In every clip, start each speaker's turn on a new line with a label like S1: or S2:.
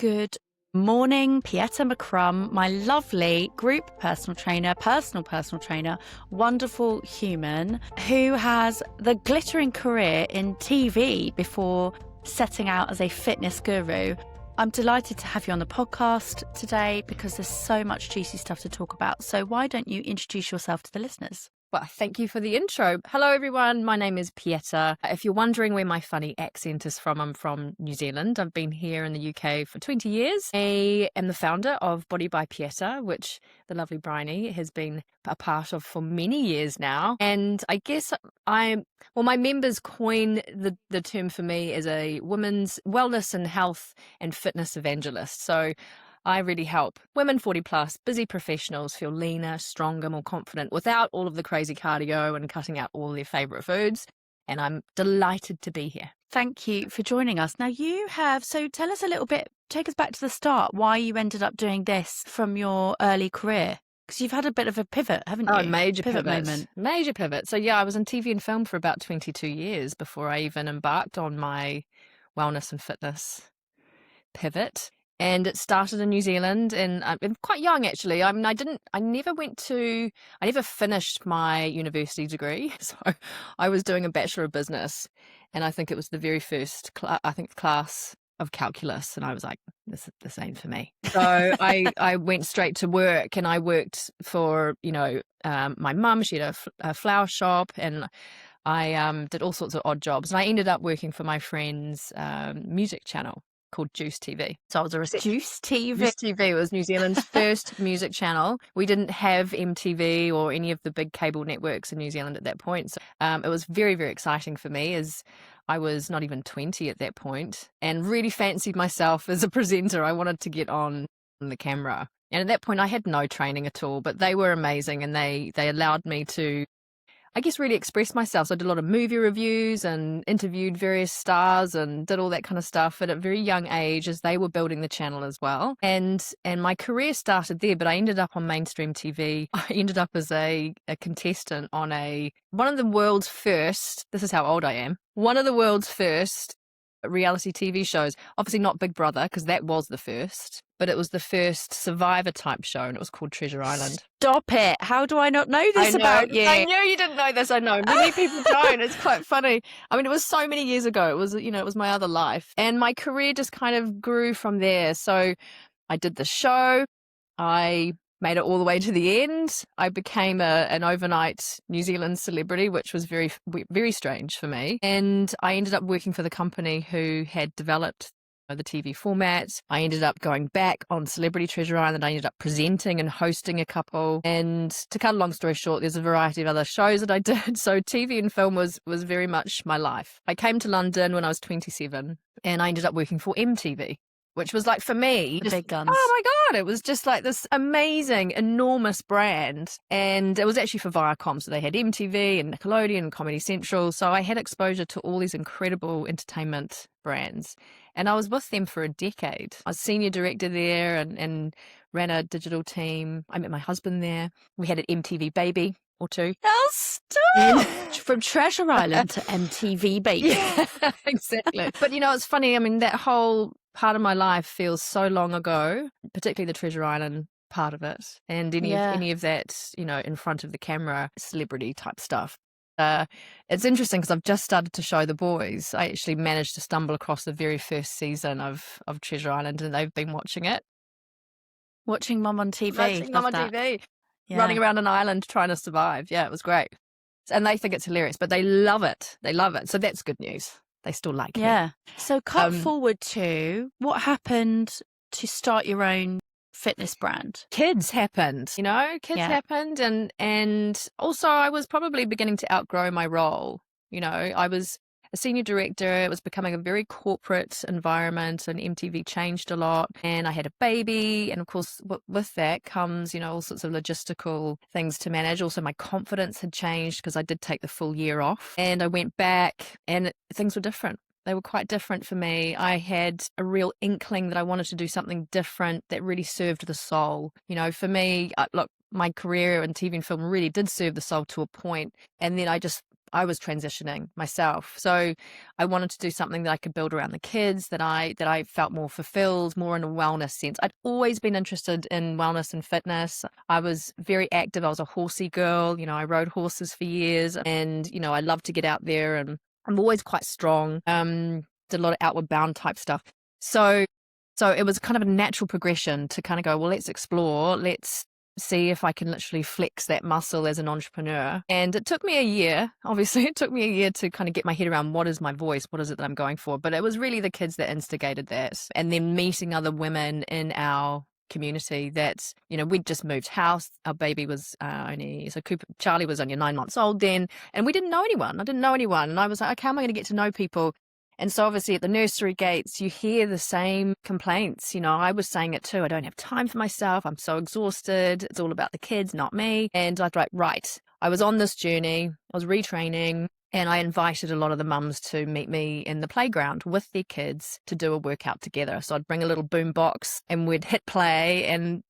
S1: Good morning, Pieta McCrum, my lovely group personal trainer, wonderful human who has the glittering career in TV before setting out as a fitness guru. I'm delighted to have you on the podcast today because there's so much juicy stuff to talk about. So why don't you introduce yourself to the listeners?
S2: Well, thank you for the intro. Hello, everyone. My name is Pieta. If you're wondering where my funny accent is from, I'm from New Zealand. I've been here in the UK for 20 years. I am the founder of Body by Pieta, which the lovely Bryony has been a part of for many years now. And I guess my members coin the term for me as a women's wellness and health and fitness evangelist. So I really help women 40 plus, busy professionals feel leaner, stronger, more confident without all of the crazy cardio and cutting out all their favourite foods. And I'm delighted to be here.
S1: Thank you for joining us. Now so tell us a little bit, take us back to the start, why you ended up doing this from your early career. Because you've had a bit of a pivot, haven't you?
S2: Oh, major pivot
S1: moment.
S2: Major pivot. So yeah, I was in TV and film for about 22 years before I even embarked on my wellness and fitness pivot. And it started in New Zealand, and I'm quite young actually. I never finished my university degree, so I was doing a Bachelor of Business, and I think it was the very first class of calculus, and I was like, this ain't for me. So I went straight to work, and I worked for my mum. She had a flower shop, and I did all sorts of odd jobs, and I ended up working for my friend's music channel called Juice TV. So I was a receptionist.
S1: Juice TV?
S2: Juice TV was New Zealand's first music channel. We didn't have MTV or any of the big cable networks in New Zealand at that point. So it was very, very exciting for me as I was not even 20 at that point and really fancied myself as a presenter. I wanted to get on the camera. And at that point, I had no training at all, but they were amazing and they allowed me to, I guess, really express myself. So I did a lot of movie reviews and interviewed various stars and did all that kind of stuff at a very young age as they were building the channel as well. And my career started there, but I ended up on mainstream TV. I ended up as a contestant on one of the world's first, this is how old I am, one of the world's first reality TV shows. Obviously not Big Brother, because that was the first, but it was the first Survivor type show, and it was called Treasure Island.
S1: Stop it. How do I not know this about you?
S2: I knew you didn't know this. I know. Many people don't. It's quite funny. I mean, it was so many years ago. It was, it was my other life. And my career just kind of grew from there. So I did the show. I made it all the way to the end. I became an overnight New Zealand celebrity, which was very, very strange for me. And I ended up working for the company who had developed the TV format. I ended up going back on Celebrity Treasure Island. I ended up presenting and hosting a couple. And to cut a long story short, there's a variety of other shows that I did. So TV and film was very much my life. I came to London when I was 27 and I ended up working for MTV, which was like, for me,
S1: the big guns.
S2: Oh my God, it was just like this amazing, enormous brand. And it was actually for Viacom. So they had MTV and Nickelodeon and Comedy Central. So I had exposure to all these incredible entertainment brands. And I was with them for a decade. I was senior director there and ran a digital team. I met my husband there. We had an MTV baby or two.
S1: Oh, stop! From Treasure Island to MTV baby.
S2: Yeah, exactly. But it's funny. I mean, that whole part of my life feels so long ago, particularly the Treasure Island part of it, and any of that, in front of the camera, celebrity type stuff. It's interesting because I've just started to show the boys. I actually managed to stumble across the very first season of Treasure Island, and they've been watching it.
S1: Watching Mum on TV.
S2: Watching Mum on TV. Yeah. Running around an island trying to survive. Yeah, it was great. And they think it's hilarious, but they love it. They love it. So that's good news. They still like it.
S1: Yeah. So cut forward to what happened to start your own fitness brand.
S2: Kids happened, happened. And also I was probably beginning to outgrow my role. I was a senior director. It was becoming a very corporate environment, and MTV changed a lot. And I had a baby. And of course, with that comes, all sorts of logistical things to manage. Also, my confidence had changed because I did take the full year off. And I went back and things were different. They were quite different for me. I had a real inkling that I wanted to do something different that really served the soul. For me, look, my career in TV and film really did serve the soul to a point. And then I I was transitioning myself. So I wanted to do something that I could build around the kids, that I felt more fulfilled, more in a wellness sense. I'd always been interested in wellness and fitness. I was very active. I was a horsey girl. I rode horses for years, and, I loved to get out there, and I'm always quite strong. Did a lot of outward bound type stuff. So it was kind of a natural progression to kind of go, well, let's explore. Let's see if I can literally flex that muscle as an entrepreneur. And it took me a year. Obviously, it took me a year to kind of get my head around what is my voice? What is it that I'm going for? But it was really the kids that instigated that. And then meeting other women in our community that, we'd just moved house. Our baby was Charlie was only 9 months old then. And we didn't know anyone. I didn't know anyone. And I was like, okay, how am I going to get to know people? And so obviously at the nursery gates, you hear the same complaints. I was saying it too. I don't have time for myself. I'm so exhausted. It's all about the kids, not me. And I was like, right. I was on this journey. I was retraining, and I invited a lot of the mums to meet me in the playground with their kids to do a workout together. So I'd bring a little boom box and we'd hit play, and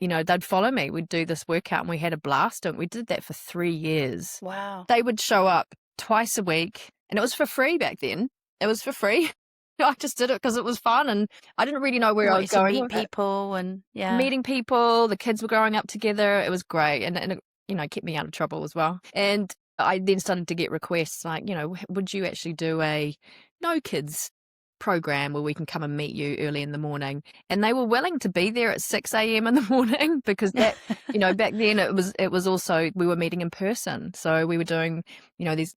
S2: they'd follow me. We'd do this workout, and we had a blast. And we did that for 3 years.
S1: Wow.
S2: They would show up twice a week, and it was for free back then. It was for free. I just did it because it was fun, and I didn't really know where I was going.
S1: Meet people, and
S2: meeting people. The kids were growing up together. It was great, and it kept me out of trouble as well. And I then started to get requests like, would you actually do a no kids program where we can come and meet you early in the morning? And they were willing to be there at 6 a.m. in the morning because that, back then it was also, we were meeting in person. So we were doing,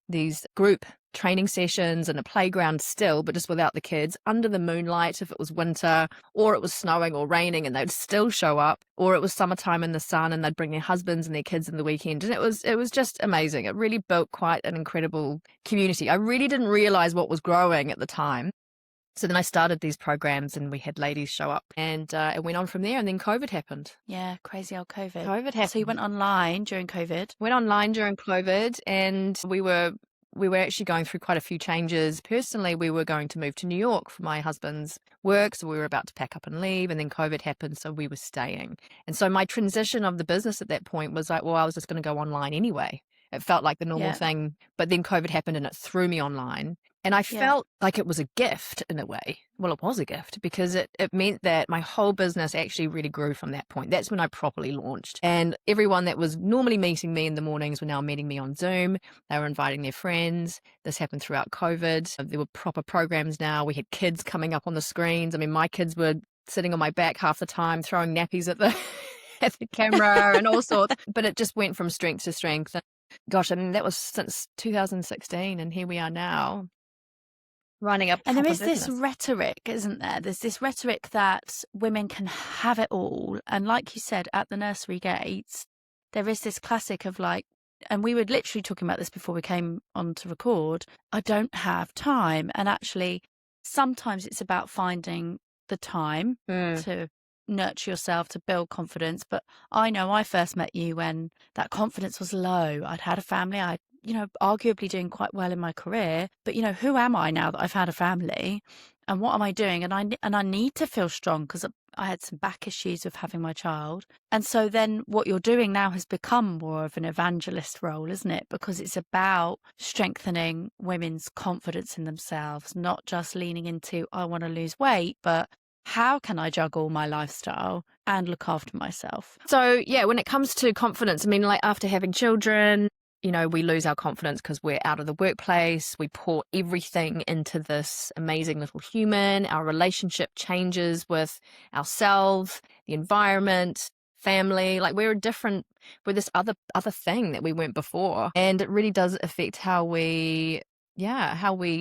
S2: these group training sessions in a playground still, but just without the kids, under the moonlight if it was winter, or it was snowing or raining, and they'd still show up, or it was summertime in the sun and they'd bring their husbands and their kids in the weekend. And it was just amazing. It really built quite an incredible community. I really didn't realize what was growing at the time. So then I started these programs, and we had ladies show up, and it went on from there. And then COVID happened.
S1: Yeah, crazy old COVID.
S2: COVID happened.
S1: So you went online during COVID?
S2: Went online during COVID, and we were actually going through quite a few changes. Personally, we were going to move to New York for my husband's work, so we were about to pack up and leave, and then COVID happened, so we were staying. And so my transition of the business at that point was like, well, I was just going to go online anyway. It felt like the normal thing, but then COVID happened and it threw me online. And I felt like it was a gift in a way. Well, it was a gift because it meant that my whole business actually really grew from that point. That's when I properly launched. And everyone that was normally meeting me in the mornings were now meeting me on Zoom. They were inviting their friends. This happened throughout COVID. There were proper programs now. We had kids coming up on the screens. I mean, my kids were sitting on my back half the time, throwing nappies at the at the camera and all sorts. But it just went from strength to strength. Gosh, I mean, that was since 2016, and here we are now. Running up.
S1: And there is this rhetoric, isn't there? There's this rhetoric that women can have it all. And like you said, at the nursery gates, there is this classic of like, and we were literally talking about this before we came on to record, I don't have time. And actually, sometimes it's about finding the time to nurture yourself, to build confidence. But I know I first met you when that confidence was low. I'd had a family. I arguably doing quite well in my career, but who am I now that I've had a family, and what am I doing? And I need to feel strong because I had some back issues with having my child. And so then what you're doing now has become more of an evangelist role, isn't it? Because it's about strengthening women's confidence in themselves, not just leaning into, I want to lose weight, but how can I juggle my lifestyle and look after myself?
S2: So yeah, when it comes to confidence, I mean, like after having children, we lose our confidence because we're out of the workplace. We pour everything into this amazing little human. Our relationship changes with ourselves, the environment, family. Like we're this other thing that we weren't before. And it really does affect how we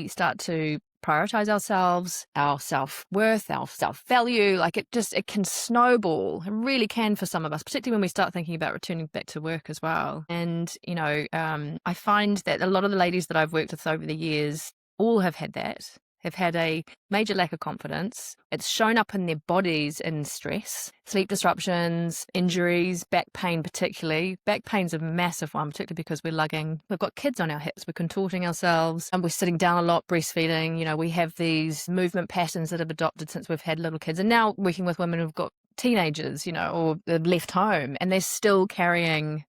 S2: start to prioritize ourselves, our self-worth, our self-value. Like it can snowball. It really can for some of us, particularly when we start thinking about returning back to work as well. And, I find that a lot of the ladies that I've worked with over the years all have had a major lack of confidence. It's shown up in their bodies in stress, sleep disruptions, injuries, back pain particularly. Back pain's a massive one, particularly because we've got kids on our hips, we're contorting ourselves, and we're sitting down a lot, breastfeeding. We have these movement patterns that have adopted since we've had little kids. And now working with women who've got teenagers, or they've left home, and they're still carrying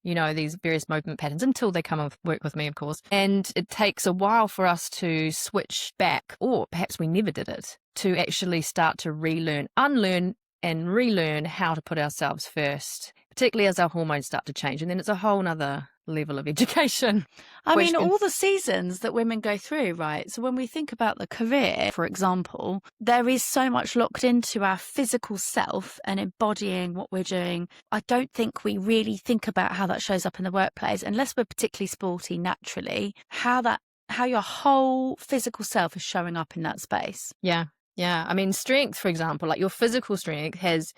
S2: these various movement patterns until they come and work with me, of course. And it takes a while for us to switch back, or perhaps we never did it, to actually start to relearn, unlearn and relearn how to put ourselves first, particularly as our hormones start to change. And then it's a whole nother level of education.
S1: I mean, all the seasons that women go through, right? So when we think about the career, for example, there is so much locked into our physical self and embodying what we're doing. I don't think we really think about how that shows up in the workplace, unless we're particularly sporty naturally, how your whole physical self is showing up in that space.
S2: Yeah. Yeah. I mean, strength, for example, like your physical strength has,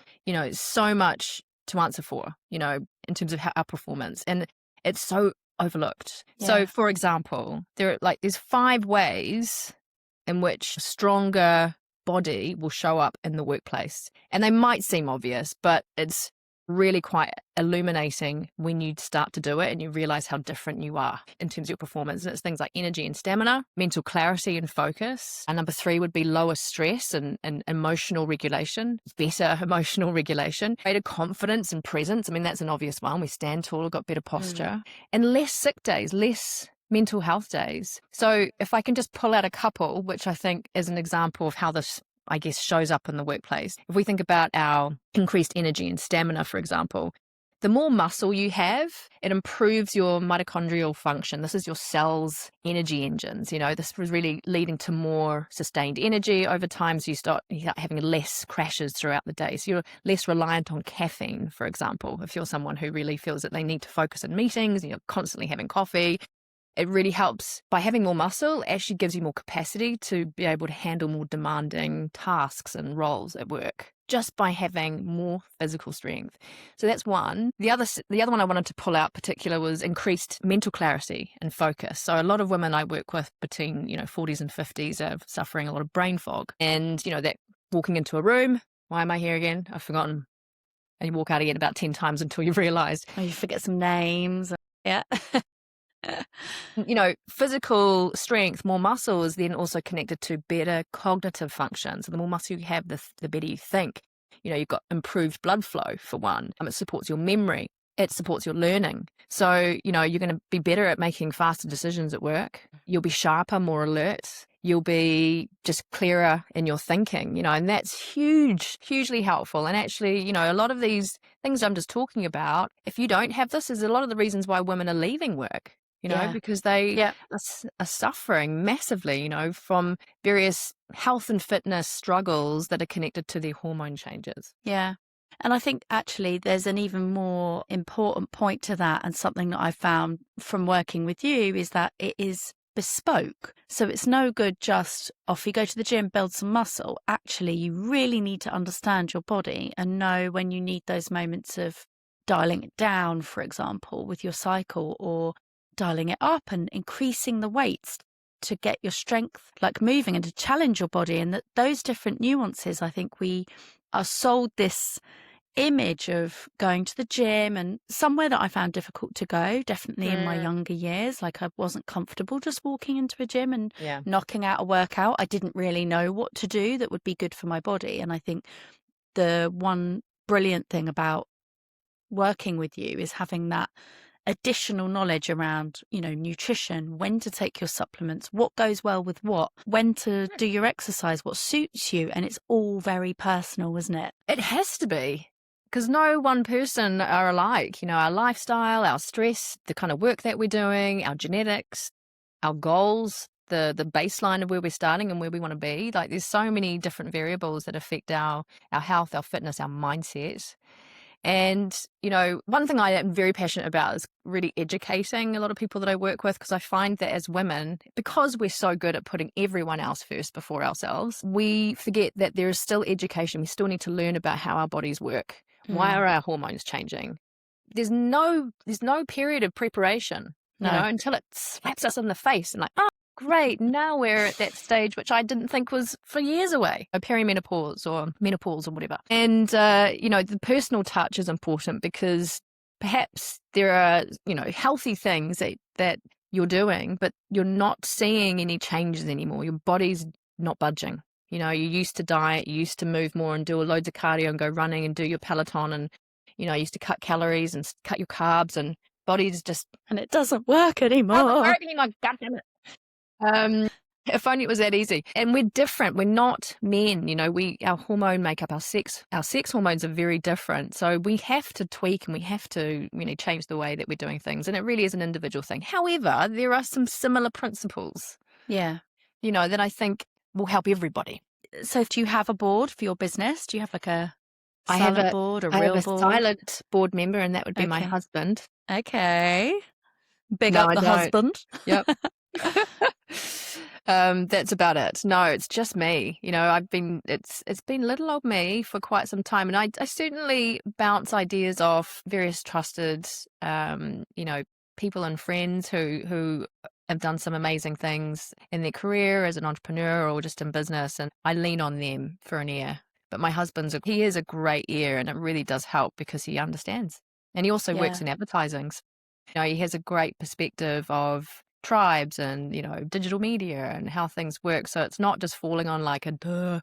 S2: so much to answer for, in terms of our performance. And it's so overlooked.
S1: Yeah.
S2: So, for example, there's 5 ways in which a stronger body will show up in the workplace. And they might seem obvious, but it's really quite illuminating when you start to do it and you realize how different you are in terms of your performance. And it's things like energy and stamina, mental clarity and focus. And number 3 would be lower stress and emotional regulation, better emotional regulation, greater confidence and presence. I mean, that's an obvious one. We stand taller, got better posture, and less sick days, less mental health days. So if I can just pull out a couple, which I think is an example of how this, I guess, shows up in the workplace. If we think about our increased energy and stamina, for example, the more muscle you have, it improves your mitochondrial function. This is your cell's energy engines. This was really leading to more sustained energy over time. So you start having less crashes throughout the day. So you're less reliant on caffeine, for example. If you're someone who really feels that they need to focus in meetings and you're constantly having coffee, it really helps. By having more muscle, it actually gives you more capacity to be able to handle more demanding tasks and roles at work, just by having more physical strength. So that's one. The other one I wanted to pull out particular was increased mental clarity and focus. So a lot of women I work with between 40s and 50s are suffering a lot of brain fog. And, that walking into a room, why am I here again? I've forgotten. And you walk out again about 10 times until you realise.
S1: Oh, you forget some names. Yeah.
S2: Physical strength, more muscle is then also connected to better cognitive function. So the more muscle you have, the better you think. You've got improved blood flow, for one. It supports your memory. It supports your learning. So, you're going to be better at making faster decisions at work. You'll be sharper, more alert. You'll be just clearer in your thinking, and that's hugely helpful. And actually, a lot of these things I'm just talking about, if you don't have this, is a lot of the reasons why women are leaving work. Because they are suffering massively, from various health and fitness struggles that are connected to their hormone changes.
S1: Yeah. And I think actually there's an even more important point to that, and something that I found from working with you is that it is bespoke. So it's no good just off you go to the gym, build some muscle. Actually, you really need to understand your body and know when you need those moments of dialing it down, for example, with your cycle, or dialing it up and increasing the weights to get your strength moving and to challenge your body. And that those different nuances, I think we are sold this image of going to the gym, and somewhere that I found difficult to go, definitely in my younger years. I wasn't comfortable just walking into a gym and knocking out a workout. I didn't really know what to do that would be good for my body. And I think the one brilliant thing about working with you is having that additional knowledge around, nutrition, when to take your supplements, what goes well with what, when to do your exercise, what suits you. And it's all very personal, isn't it?
S2: It has to be, because no one person are alike. Our lifestyle, our stress, the kind of work that we're doing, our genetics, our goals, the baseline of where we're starting and where we want to be. There's so many different variables that affect our health, our fitness, our mindset. And, one thing I am very passionate about is really educating a lot of people that I work with, because I find that as women, because we're so good at putting everyone else first before ourselves, we forget that there is still education. We still need to learn about how our bodies work. Why are our hormones changing? There's no period of preparation, until it slaps us in the face and great, now we're at that stage which I didn't think was for years away, perimenopause or menopause or whatever. And, the personal touch is important, because perhaps there are, healthy things that you're doing, but you're not seeing any changes anymore. Your body's not budging. You used to diet, you used to move more and do loads of cardio and go running and do your Peloton, and, you used to cut calories and cut your carbs, and body's just
S1: And it doesn't work anymore.
S2: doesn't work anymore. God damn it. If only it was that easy. And we're different. We're not men. Our hormone makeup, our sex hormones are very different. So we have to tweak and we have to, change the way that we're doing things. And it really is an individual thing. However, there are some similar principles,
S1: Yeah.
S2: that I think will help everybody.
S1: So do you have a board for your business? Do you have like a silent board, a real board?
S2: I have a silent board member, and that would be my husband.
S1: Okay. Big up the husband.
S2: Yep. That's about it. No, it's just me. It's been little old me for quite some time, and I certainly bounce ideas off various trusted, people and friends who have done some amazing things in their career as an entrepreneur or just in business, and I lean on them for an ear. But my husband's he is a great ear, and it really does help because he understands, and he also works in advertising. So, he has a great perspective of tribes and digital media and how things work. So it's not just falling on like a duh,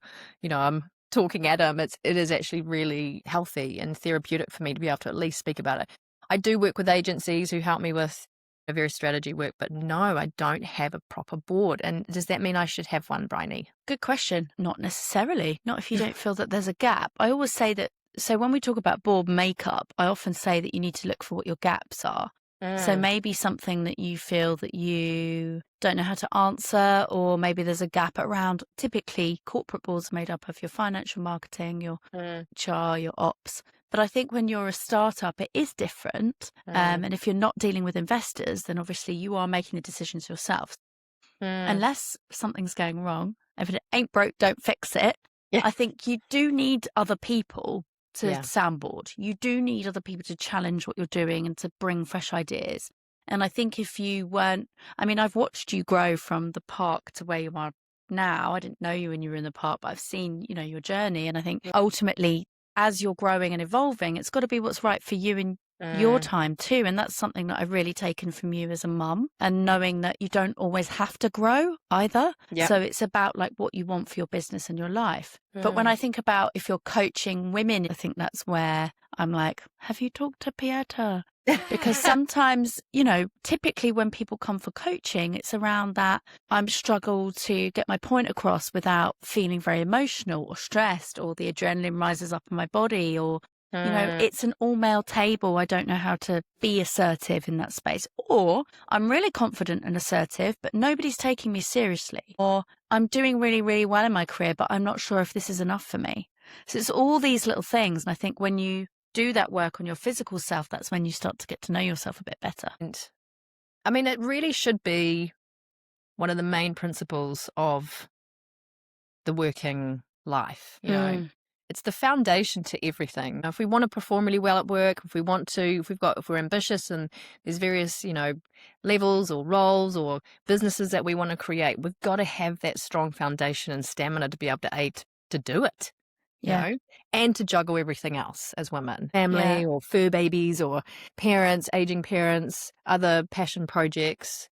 S2: I'm talking at him. It is actually really healthy and therapeutic for me to be able to at least speak about it. I do work with agencies who help me with various strategy work, but no, I don't have a proper board. And does that mean I should have one, Bryony?
S1: Good question. Not necessarily. Not if you don't feel that there's a gap. I always say that. So when we talk about board makeup, I often say that you need to look for what your gaps are. So maybe something that you feel that you don't know how to answer, or maybe there's a gap around. Typically, corporate boards are made up of your financial marketing, your HR, your ops. But I think when you're a startup, it is different. And if you're not dealing with investors, then obviously you are making the decisions yourself. Unless something's going wrong, if it ain't broke, don't fix it. Yeah. I think you do need other people to soundboard. You do need other people to challenge what you're doing and to bring fresh ideas. And I think if you weren't, I've watched you grow from the park to where you are now. I didn't know you when you were in the park, but I've seen, your journey. And I think ultimately, as you're growing and evolving, it's got to be what's right for you in your time too. And that's something that I've really taken from you as a mum, and knowing that you don't always have to grow either. Yep. So it's about like what you want for your business and your life. But when I think about if you're coaching women, I think that's where I'm like, have you talked to Pieta? Because sometimes, typically when people come for coaching, it's around that I'm struggle to get my point across without feeling very emotional or stressed, or the adrenaline rises up in my body, or it's an all-male table. I don't know how to be assertive in that space. Or I'm really confident and assertive, but nobody's taking me seriously. Or I'm doing really, really well in my career, but I'm not sure if this is enough for me. So it's all these little things. And I think when you do that work on your physical self, that's when you start to get to know yourself a bit better.
S2: And it really should be one of the main principles of the working life, It's the foundation to everything. If we want to perform really well at work, if we're ambitious and there's various, levels or roles or businesses that we want to create, we've got to have that strong foundation and stamina to be able to do it, and to juggle everything else as women, family or fur babies or parents, aging parents, other passion projects,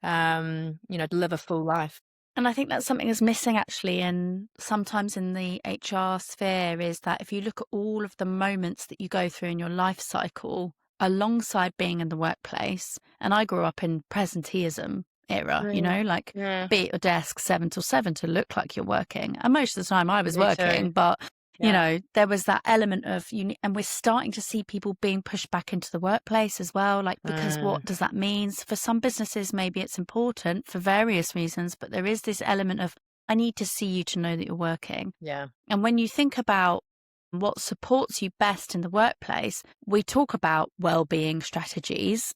S2: to live a full life.
S1: And I think that's something that's missing actually, and sometimes in the HR sphere, is that if you look at all of the moments that you go through in your life cycle alongside being in the workplace, and I grew up in presenteeism era, be at your desk 7 till 7 to look like you're working. And most of the time I was working, but there was that element of and we're starting to see people being pushed back into the workplace as well. Because what does that mean? For some businesses, maybe it's important for various reasons, but there is this element of, I need to see you to know that you're working.
S2: Yeah.
S1: And when you think about what supports you best in the workplace, we talk about wellbeing strategies.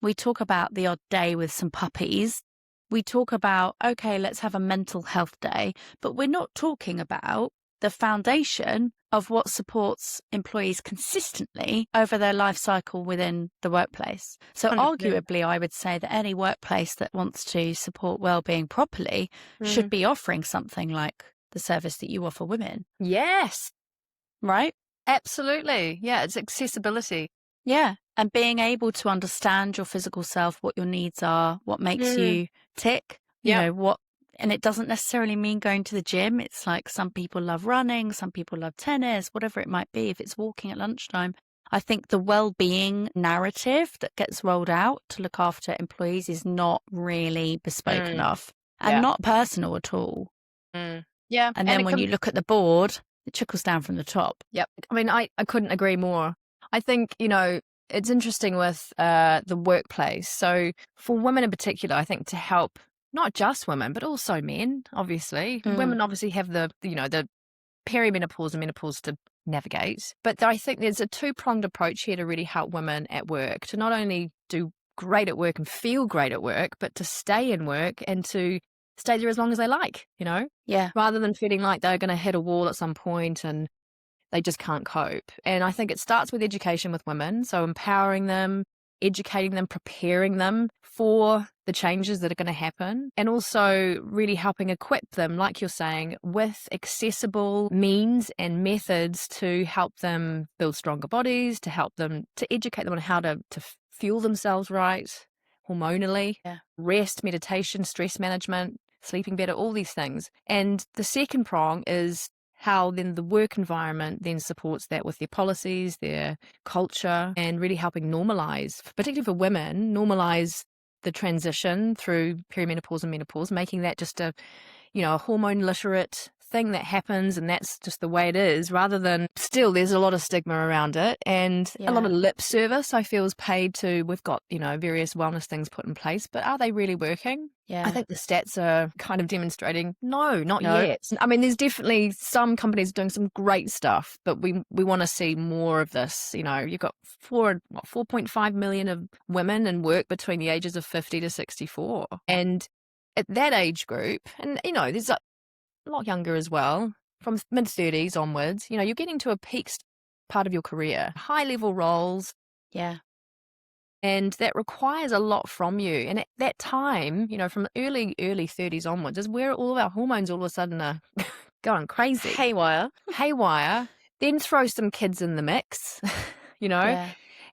S1: We talk about the odd day with some puppies. We talk about, okay, let's have a mental health day, but we're not talking about the foundation of what supports employees consistently over their life cycle within the workplace. So 100%. Arguably, I would say that any workplace that wants to support wellbeing properly should be offering something like the service that you offer women.
S2: Yes.
S1: Right?
S2: Absolutely. Yeah, it's accessibility.
S1: Yeah. And being able to understand your physical self, what your needs are, what makes you tick, and it doesn't necessarily mean going to the gym. It's like some people love running, some people love tennis, whatever it might be. If it's walking at lunchtime, I think the well-being narrative that gets rolled out to look after employees is not really bespoke enough and
S2: Yeah.
S1: not personal at all.
S2: Yeah.
S1: And then when you look at the board, it trickles down from the top.
S2: Yep. I mean, I couldn't agree more. I think, it's interesting with the workplace. So for women in particular, I think to help not just women, but also men, obviously. Women obviously have the perimenopause and menopause to navigate. But I think there's a two-pronged approach here to really help women at work, to not only do great at work and feel great at work, but to stay in work and to stay there as long as they like,
S1: Yeah.
S2: rather than feeling like they're going to hit a wall at some point and they just can't cope. And I think it starts with education with women. So empowering them, educating them, preparing them for the changes that are going to happen, and also really helping equip them, like you're saying, with accessible means and methods to help them build stronger bodies, to help them, to educate them on how to fuel themselves right, hormonally, rest, meditation, stress management, sleeping better, all these things. And the second prong is how then the work environment then supports that with their policies, their culture, and really helping normalize, particularly for women, normalize the transition through perimenopause and menopause, making that just a hormone literate thing that happens and that's just the way it is, rather than, still there's a lot of stigma around it and a lot of lip service I feel is paid to. We've got, various wellness things put in place, but are they really working?
S1: Yeah.
S2: I think the stats are kind of demonstrating, no, not yet. I mean, there's definitely some companies doing some great stuff, but we want to see more of this. You've got 4.5 million of women in work between the ages of 50 to 64. And at that age group, and, there's a lot younger as well, from mid-30s onwards, you're getting to a peak part of your career, high-level roles.
S1: Yeah.
S2: And that requires a lot from you. And at that time, from early 30s onwards is where all of our hormones all of a sudden are going crazy.
S1: Haywire.
S2: Then throw some kids in the mix,
S1: Yeah.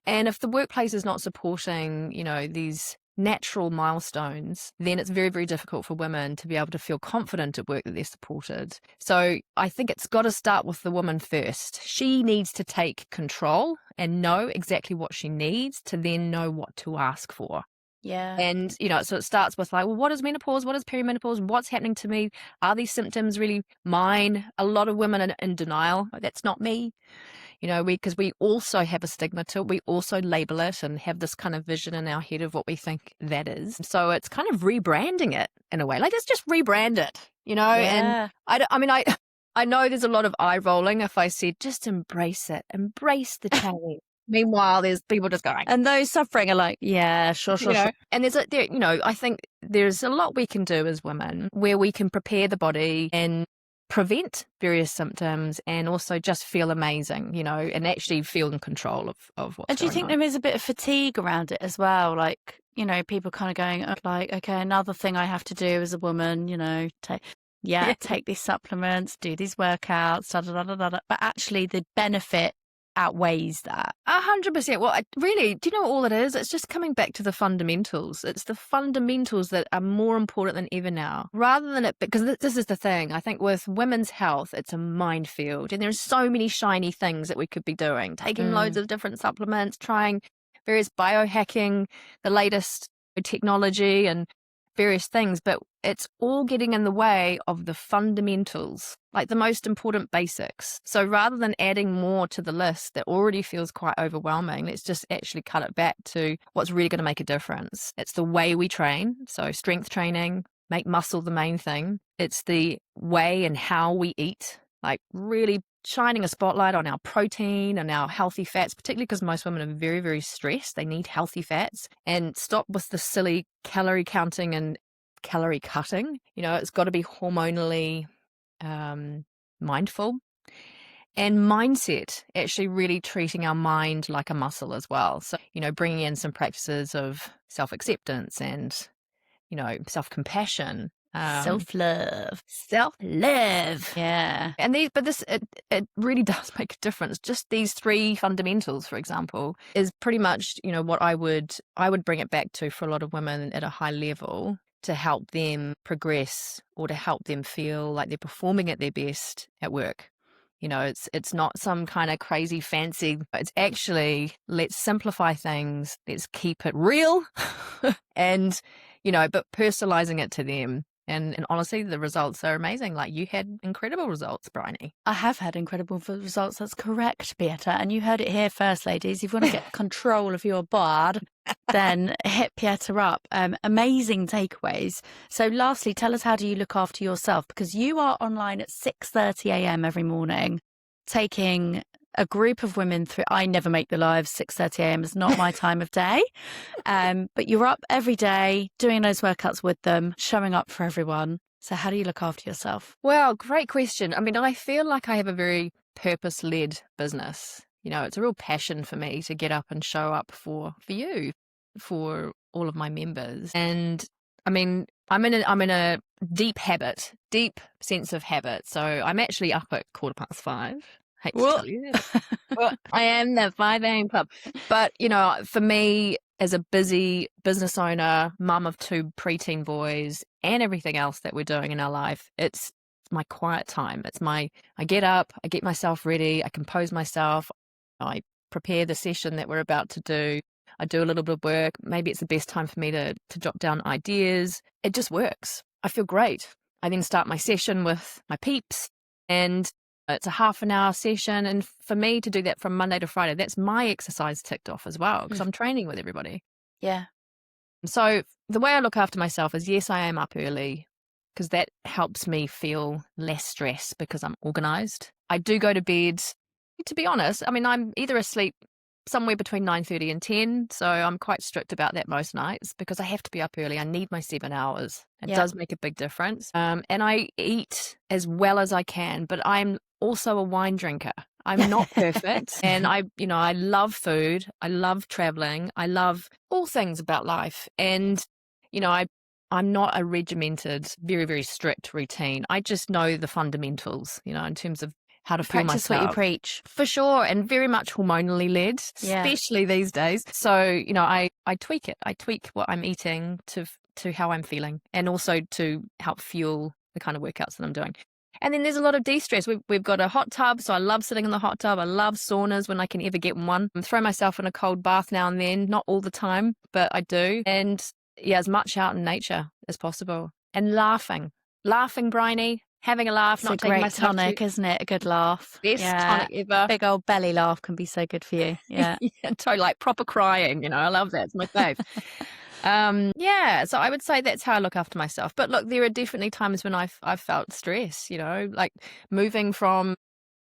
S2: And if the workplace is not supporting, these natural milestones, then it's very, very difficult for women to be able to feel confident at work that they're supported. So I think it's got to start with the woman first. She needs to take control and know exactly what she needs to then know what to ask for.
S1: Yeah.
S2: And, so it starts with like, well, what is menopause? What is perimenopause? What's happening to me? Are these symptoms really mine? A lot of women are in denial. That's not me. Because we also have a stigma to it. We also label it and have this kind of vision in our head of what we think that is. So it's kind of rebranding it in a way. Like, let's just rebrand it, And I know there's a lot of eye rolling if I said, just embrace it, embrace the change. Meanwhile, there's people just going.
S1: And those suffering are like, yeah, sure.
S2: And I think there's a lot we can do as women where we can prepare the body and prevent various symptoms and also just feel amazing, and actually feel in control of what's going on.
S1: And do you think there is a bit of fatigue around it as well? Like, people kind of going like, okay, another thing I have to do as a woman, take these supplements, do these workouts, but actually the benefit outweighs that.
S2: 100%. Well, really, do you know what all it is? It's just coming back to the fundamentals. It's the fundamentals that are more important than ever now, rather than it, because this is the thing. I think with women's health, it's a minefield, and there's so many shiny things that we could be doing, taking loads of different supplements, trying various biohacking, the latest technology and various things, but it's all getting in the way of the fundamentals, like the most important basics. So rather than adding more to the list that already feels quite overwhelming, let's just actually cut it back to what's really going to make a difference. It's the way we train. So strength training, make muscle the main thing. It's the way and how we eat, like really shining a spotlight on our protein and our healthy fats, particularly because most women are very, very stressed. They need healthy fats, and stop with the silly calorie counting and calorie cutting. It's got to be hormonally mindful, and mindset, actually really treating our mind like a muscle as well. So, bringing in some practices of self-acceptance and, self-compassion.
S1: Self-love.
S2: Yeah. And it really does make a difference. Just these three fundamentals, for example, is pretty much, what I would bring it back to for a lot of women at a high level to help them progress or to help them feel like they're performing at their best at work. It's not some kind of crazy fancy. It's actually, let's simplify things. Let's keep it real and, but personalizing it to them. And honestly, the results are amazing. Like, you had incredible results, Bryony.
S1: I have had incredible results. That's correct, Pieta. And you heard it here first, ladies. If you want to get control of your bod, then hit Pieta up. Amazing takeaways. So lastly, tell us, how do you look after yourself? Because you are online at 6:30 a.m. every morning, taking a group of women through. I never make the lives. 6:30 a.m. is not my time of day. But you're up every day doing those workouts with them, showing up for everyone. So how do you look after yourself?
S2: Well, great question. I mean, I feel like I have a very purpose-led business. It's a real passion for me to get up and show up for you, for all of my members. And I mean, I'm in a deep sense of habit. So I'm actually up at 5:15. Hate to tell you that. Well, I am the 5 a.m. club. But, for me, as a busy business owner, mum of 2 preteen boys, and everything else that we're doing in our life, it's my quiet time. I get up, I get myself ready, I compose myself, I prepare the session that we're about to do. I do a little bit of work. Maybe it's the best time for me to jot down ideas. It just works. I feel great. I then start my session with my peeps, and it's a half an hour session. And for me to do that from Monday to Friday, that's my exercise ticked off as well, because I'm training with everybody.
S1: Yeah.
S2: So the way I look after myself is, yes, I am up early, because that helps me feel less stress because I'm organized. I do go to bed, to be honest. I mean, I'm either asleep somewhere between 9:30 and 10. So I'm quite strict about that most nights, because I have to be up early. I need my 7 hours. It does make a big difference. And I eat as well as I can, but I'm also a wine drinker. I'm not perfect. And I love food. I love traveling. I love all things about life. And, I'm not a regimented, very, very strict routine. I just know the fundamentals, in terms of how to feel
S1: Practice
S2: myself.
S1: what you preach.
S2: For sure. And very much hormonally led, especially these days. So, I tweak it. I tweak what I'm eating to how I'm feeling, and also to help fuel the kind of workouts that I'm doing. And then there's a lot of de-stress. We've got a hot tub, so I love sitting in the hot tub. I love saunas when I can ever get one. I throw myself in a cold bath now and then, not all the time, but I do. And as much out in nature as possible. And laughing, Bryony, having a laugh,
S1: It's
S2: not
S1: a
S2: taking
S1: great
S2: myself
S1: tonic, isn't it? A good laugh.
S2: Best tonic ever.
S1: Big old belly laugh can be so good for you. Yeah.
S2: Totally, like proper crying, I love that. It's my fave. So I would say that's how I look after myself. But look, there are definitely times when I've felt stress, like moving from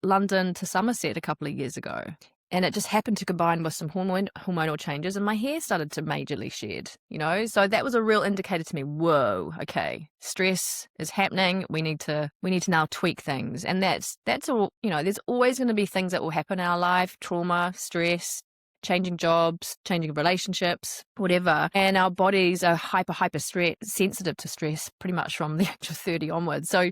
S2: London to Somerset a couple of years ago. And it just happened to combine with some hormonal changes, and my hair started to majorly shed, So that was a real indicator to me, whoa, okay, stress is happening. We need to now tweak things. And that's all, there's always going to be things that will happen in our life, trauma, stress, changing jobs, changing relationships, whatever. And our bodies are hyper sensitive to stress pretty much from the age of 30 onwards. So,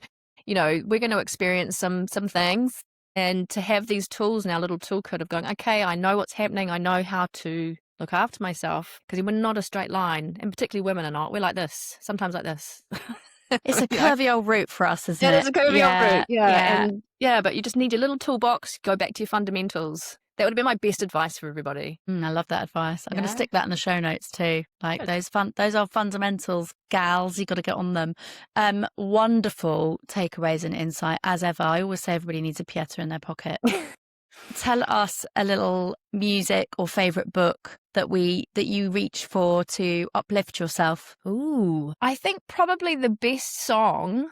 S2: we're going to experience some things. And to have these tools in our little toolkit of going, okay, I know what's happening. I know how to look after myself, because we're not a straight line, and particularly women are not. We're like this, sometimes like this.
S1: It's a curvy old route for us, isn't it?
S2: It is a curvy old route. Yeah. But you just need your little toolbox, go back to your fundamentals. That would have been my best advice for everybody.
S1: I love that advice. I'm going to stick that in the show notes too. Like those are fundamentals, gals. You got to get on them. Wonderful takeaways and insight as ever. I always say everybody needs a Pieta in their pocket. Tell us a little music or favorite book that you reach for to uplift yourself.
S2: Ooh, I think probably the best song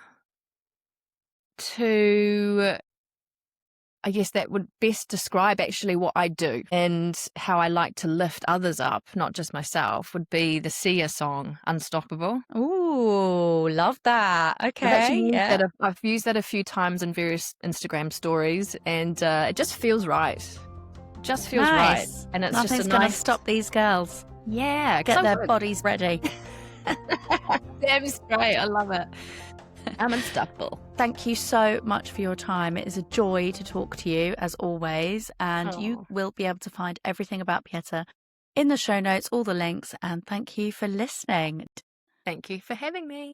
S2: I guess that would best describe actually what I do and how I like to lift others up, not just myself, would be the Sia song, Unstoppable.
S1: Ooh, love that. Okay.
S2: I've used that a few times in various Instagram stories, and it just feels right. Just feels right. And it's
S1: Nothing's going to stop these girls.
S2: Yeah.
S1: Get their bodies ready.
S2: Damn straight. I love it. I'm unstoppable.
S1: Thank you so much for your time. It is a joy to talk to you, as always. And you will be able to find everything about Pieta in the show notes, all the links. And thank you for listening.
S2: Thank you for having me.